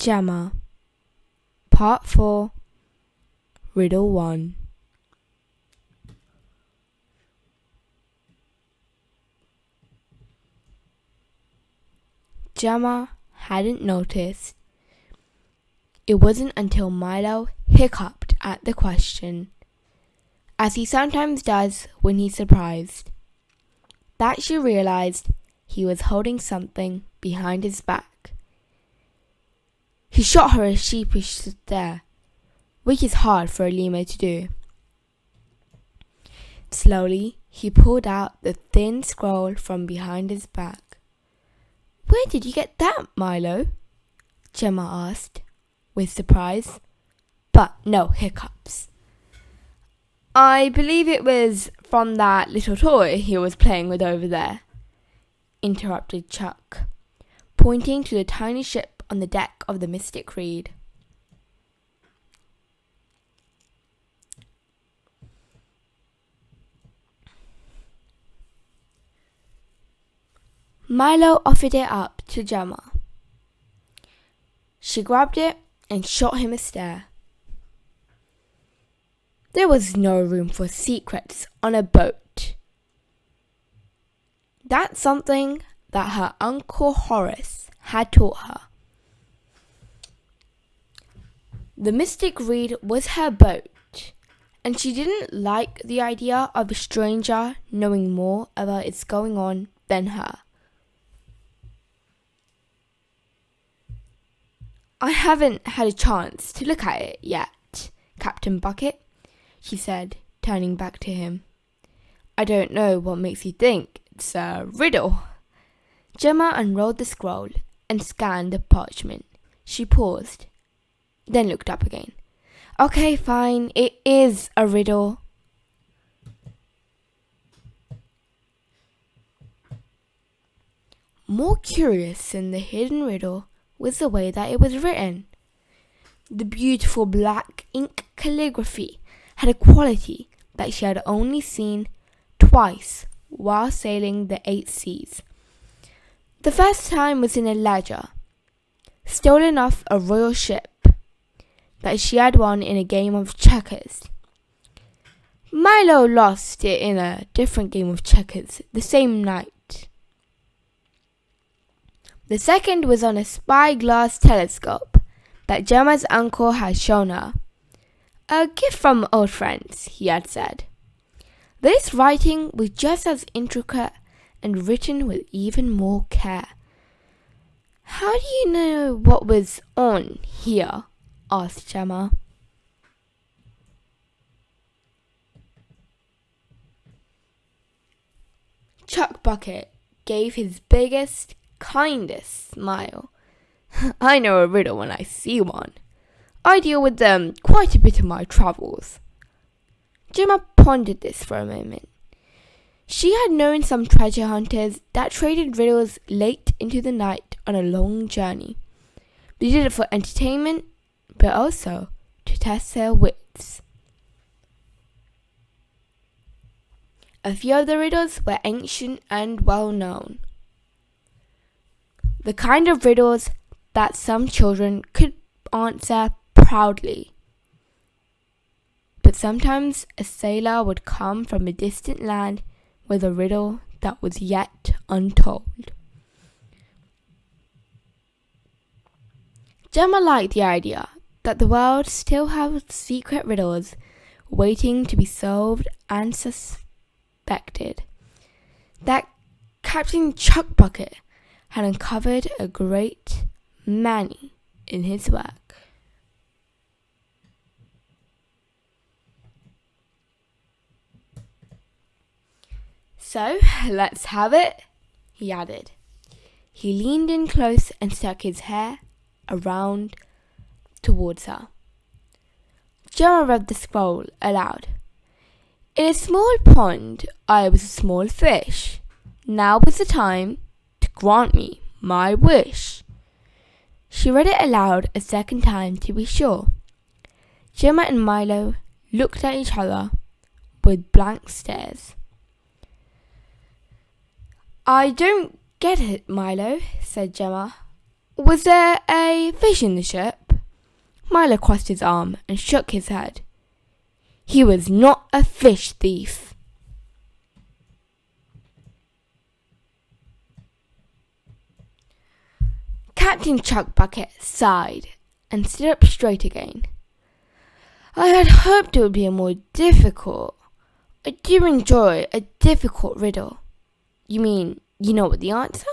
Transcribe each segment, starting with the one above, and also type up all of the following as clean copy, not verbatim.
Gemma, Part 4, Riddle 1. Gemma hadn't noticed. It wasn't until Milo hiccuped at the question, as he sometimes does when he's surprised, that she realized he was holding something behind his back. He shot her a sheepish stare, which is hard for a lemur to do. Slowly, he pulled out the thin scroll from behind his back. "Where did you get that, Milo?" Gemma asked, with surprise, but no hiccups. "I believe it was from that little toy he was playing with over there," interrupted Chuck, pointing to the tiny ship on the deck of the Mystic Reed. Milo offered it up to Gemma. She grabbed it and shot him a stare. There was no room for secrets on a boat. That's something that her Uncle Horace had taught her. The Mystic Reed was her boat, and she didn't like the idea of a stranger knowing more about its going on than her. "I haven't had a chance to look at it yet, Captain Bucket," she said, turning back to him. "I don't know what makes you think it's a riddle." Gemma unrolled the scroll and scanned the parchment. She paused, then looked up again. "Okay, fine, it is a riddle." More curious than the hidden riddle was the way that it was written. The beautiful black ink calligraphy had a quality that she had only seen twice while sailing the 8 seas. The first time was in a ledger, stolen off a royal ship, that she had won in a game of checkers. Milo lost it in a different game of checkers the same night. The second was on a spyglass telescope that Gemma's uncle had shown her. "A gift from old friends," he had said. This writing was just as intricate and written with even more care. "How do you know what was on here?" asked Gemma. Chuck Bucket gave his biggest, kindest smile. "I know a riddle when I see one. I deal with them quite a bit in my travels." Gemma pondered this for a moment. She had known some treasure hunters that traded riddles late into the night on a long journey. They did it for entertainment, but also to test their wits. A few of the riddles were ancient and well known. The kind of riddles that some children could answer proudly. But sometimes a sailor would come from a distant land with a riddle that was yet untold. Gemma liked the idea that the world still had secret riddles waiting to be solved and suspected. That Captain Chuck Bucket had uncovered a great many in his work. "So, let's have it," he added. He leaned in close and stuck his hair around towards her. Gemma read the scroll aloud. "In a small pond I was a small fish. Now is the time to grant me my wish." She read it aloud a second time to be sure. Gemma and Milo looked at each other with blank stares. "I don't get it, Milo," said Gemma. Was there a fish in the ship? Milo crossed his arm and shook his head. He was not a fish thief. Captain Chuck Bucket sighed and stood up straight again. I had hoped it would be a more difficult. I do enjoy a difficult riddle. You mean you know what the answer?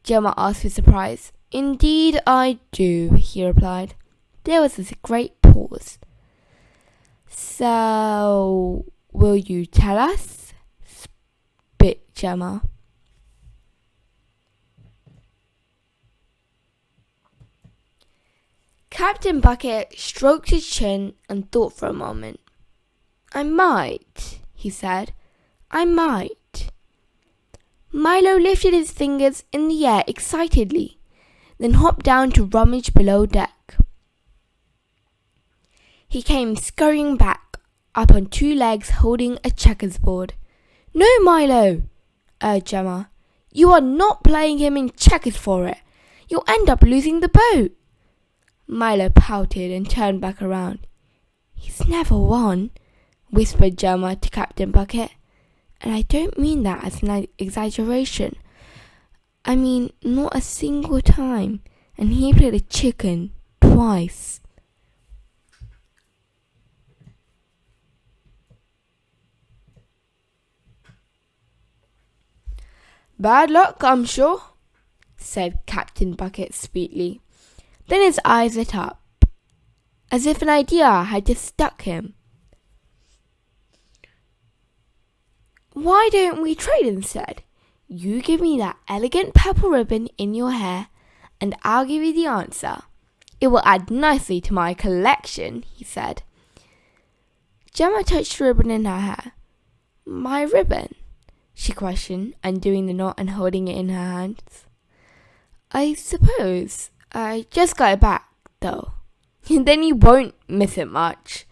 Gemma asked with surprise. Indeed I do, he replied. There was a great pause. So, will you tell us? Spit Gemma. Captain Bucket stroked his chin and thought for a moment. I might, he said. I might. Milo lifted his fingers in the air excitedly, then hopped down to rummage below deck. He came scurrying back, up on two legs holding a checkers board. No, Milo, urged Gemma. You are not playing him in checkers for it. You'll end up losing the boat. Milo pouted and turned back around. He's never won, whispered Gemma to Captain Bucket. And I don't mean that as an exaggeration. I mean not a single time. And he played a chicken twice. Bad luck, I'm sure, said Captain Bucket sweetly. Then his eyes lit up, as if an idea had just struck him. Why don't we trade instead? You give me that elegant purple ribbon in your hair, and I'll give you the answer. It will add nicely to my collection, he said. Gemma touched the ribbon in her hair. My ribbon? She questioned, undoing the knot and holding it in her hands. I suppose. I just got it back, though. Then you won't miss it much.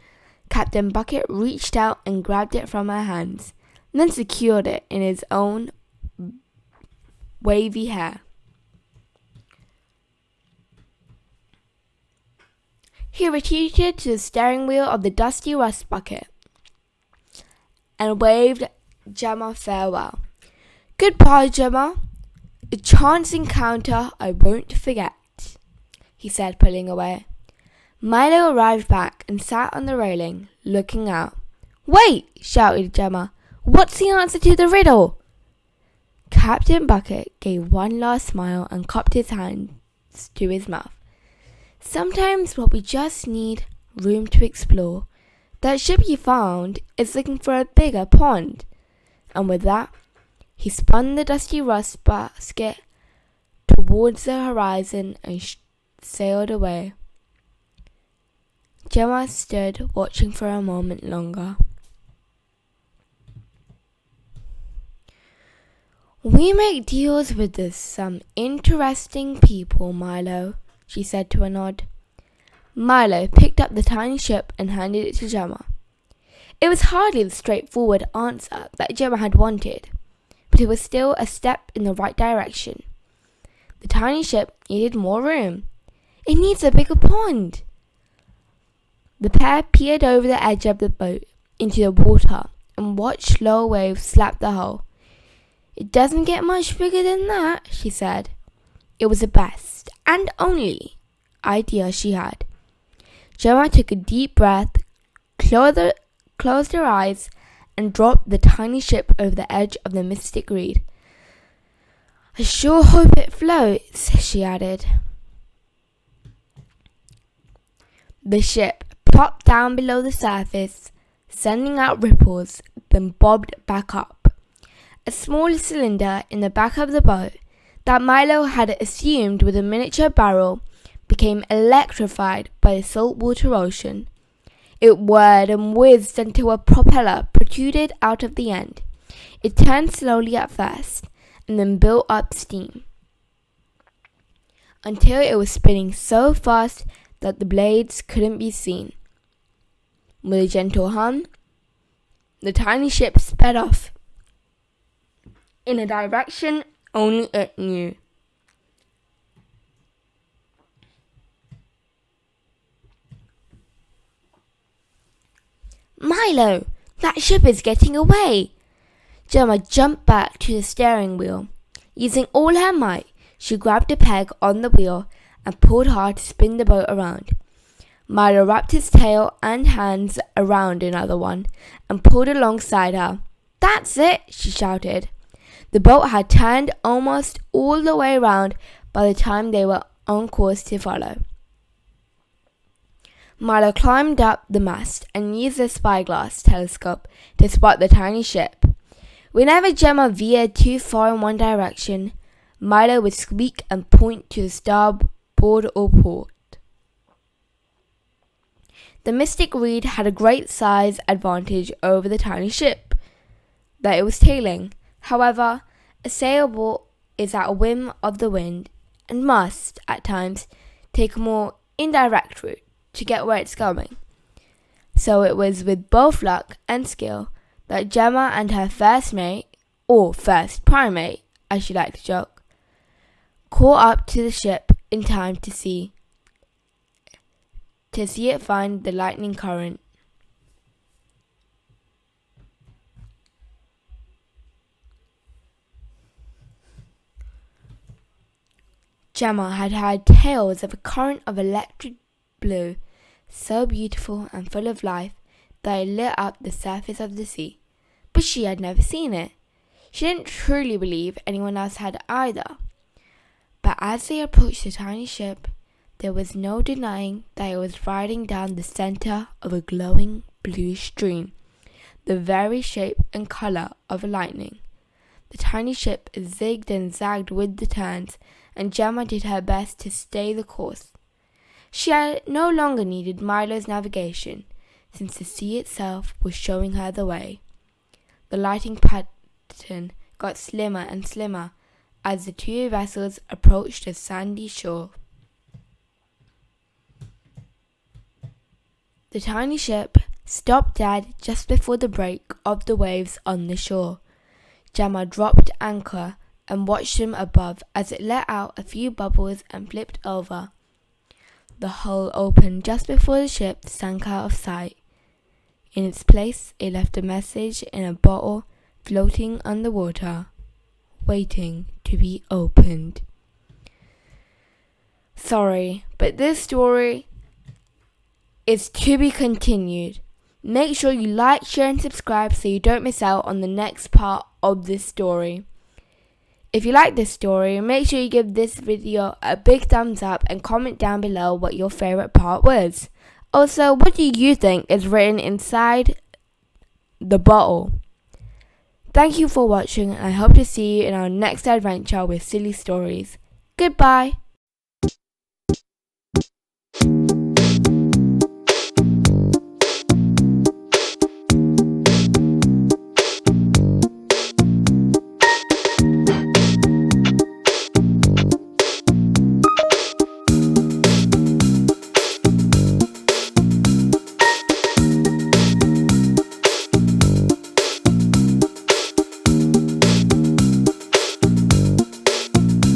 Captain Bucket reached out and grabbed it from her hands, then secured it in his own wavy hair. He retreated to the steering wheel of the dusty rust bucket and waved Gemma farewell. Goodbye, Gemma. A chance encounter I won't forget, he said, pulling away. Milo arrived back and sat on the railing, looking out. Wait, shouted Gemma. What's the answer to the riddle? Captain Bucket gave one last smile and cupped his hands to his mouth. Sometimes what we just need room to explore. That ship you found is looking for a bigger pond. And with that, he spun the dusty rust basket towards the horizon and sailed away. Gemma stood watching for a moment longer. We make deals with some interesting people, Milo, she said to a nod. Milo picked up the tiny ship and handed it to Gemma. It was hardly the straightforward answer that Gemma had wanted, but it was still a step in the right direction. The tiny ship needed more room. It needs a bigger pond. The pair peered over the edge of the boat into the water and watched slow waves slap the hull. It doesn't get much bigger than that, she said. It was the best and only idea she had. Gemma took a deep breath, closed her eyes, and dropped the tiny ship over the edge of the mystic reed. I sure hope it floats, she added. The ship plopped down below the surface, sending out ripples, then bobbed back up. A small cylinder in the back of the boat that Milo had assumed was a miniature barrel became electrified by the saltwater ocean. It whirred and whizzed until a propeller protruded out of the end. It turned slowly at first, and then built up steam, until it was spinning so fast that the blades couldn't be seen. With a gentle hum, the tiny ship sped off in a direction only it knew. Milo, that ship is getting away! Gemma jumped back to the steering wheel. Using all her might, she grabbed a peg on the wheel and pulled hard to spin the boat around. Milo wrapped his tail and hands around another one and pulled alongside her. That's it, she shouted. The boat had turned almost all the way round by the time they were on course to follow. Milo climbed up the mast and used the spyglass telescope to spot the tiny ship. Whenever Gemma veered too far in one direction, Milo would squeak and point to the starboard or port. The Mystic Reed had a great size advantage over the tiny ship that it was tailing. However, a sailboat is at a whim of the wind and must, at times, take a more indirect route to get where it's going. So it was with both luck and skill that Gemma and her first mate, or first primate, as she liked to joke, caught up to the ship in time to see it find the lightning current. Gemma had had tales of a current of electric blue, so beautiful and full of life that it lit up the surface of the sea, but she had never seen it. She didn't truly believe anyone else had either. But as they approached the tiny ship, there was no denying that it was riding down the center of a glowing blue stream, the very shape and color of a lightning. The tiny ship zigged and zagged with the turns, and Gemma did her best to stay the course. She had no longer needed Milo's navigation, since the sea itself was showing her the way. The lighting pattern got slimmer and slimmer as the two vessels approached a sandy shore. The tiny ship stopped dead just before the break of the waves on the shore. Gemma dropped anchor and watched them above as it let out a few bubbles and flipped over. The hull opened just before the ship sank out of sight. In its place, it left a message in a bottle floating on the water, waiting to be opened. Sorry, but this story is to be continued. Make sure you like, share and subscribe so you don't miss out on the next part of this story. If you like this story, make sure you give this video a big thumbs up and comment down below what your favorite part was. Also, what do you think is written inside the bottle? Thank you for watching, and I hope to see you in our next adventure with silly stories. Goodbye.